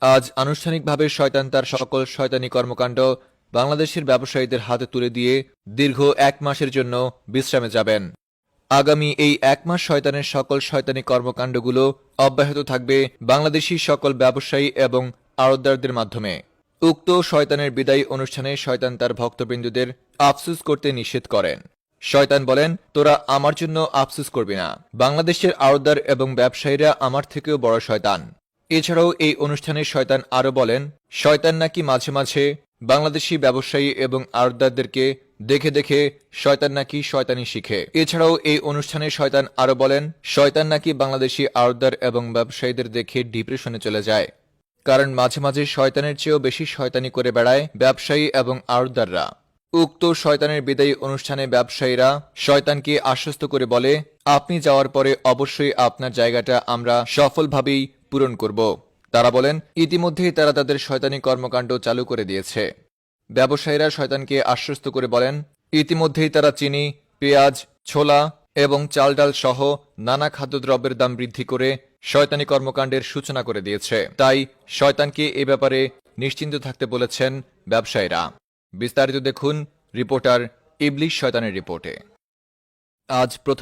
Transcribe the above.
আজ আনুষ্ঠানিকভাবে শয়তান তার সকল শয়তানি কর্মকাণ্ড বাংলাদেশের ব্যবসায়ীদের হাতে তুলে দিয়ে দীর্ঘ ১ মাসের জন্য বিশ্রামে যাবেন। আগামী এই ১ মাস শয়তানের সকল শয়তানি কর্মকাণ্ডগুলো অব্যাহত থাকবে বাংলাদেশি সকল ব্যবসায়ী এবং আড়তদারদের মাধ্যমে। উক্ত শয়তানের বিদায়ী অনুষ্ঠানে শয়তান তার ভক্তবৃন্দদের আফসোস করতে নিষেধ করেন। শয়তান বলেন, তোরা আমার জন্য আফসোস করবি না, বাংলাদেশের আড়তদার এবং ব্যবসায়ীরা আমার থেকেও বড় শয়তান। এছাড়াও এই অনুষ্ঠানে শয়তান আরও বলেন, শয়তান নাকি মাঝে মাঝে বাংলাদেশি ব্যবসায়ী এবং আড়তদারদেরকে দেখে দেখে শয়তান নাকি শয়তানি শিখে। এছাড়াও এই অনুষ্ঠানে শয়তান আরও বলেন, শয়তান নাকি বাংলাদেশি আড়তদার এবং ব্যবসায়ীদের দেখে ডিপ্রেশনে চলে যায়, কারণ মাঝে মাঝে শয়তানের চেয়েও বেশি শয়তানি করে বেড়ায় ব্যবসায়ী এবং আড়তদাররা। উক্ত শয়তানের বিদায়ী অনুষ্ঠানে ব্যবসায়ীরা শয়তানকে আশ্বস্ত করে বলে, আপনি যাওয়ার পরে অবশ্যই আপনার জায়গাটা আমরা সফলভাবেই পূরণ করব। তারা বলেন, ইতিমধ্যেই তারা তাদের শয়তানি কর্মকাণ্ড চালু করে দিয়েছে। ব্যবসায়ীরা শয়তানকে আশ্বস্ত করে বলেন, ইতিমধ্যেই তারা চিনি, পেঁয়াজ, ছোলা এবং চাল ডাল সহ নানা খাদ্যদ্রব্যের দাম বৃদ্ধি করে শয়তানি কর্মকাণ্ডের সূচনা করে দিয়েছে। তাই শয়তানকে এ ব্যাপারে নিশ্চিন্ত থাকতে বলেছেন ব্যবসায়ীরা। বিস্তারিত দেখুন রিপোর্টার ইবলিশ শয়তানের রিপোর্টে। আজ প্রথম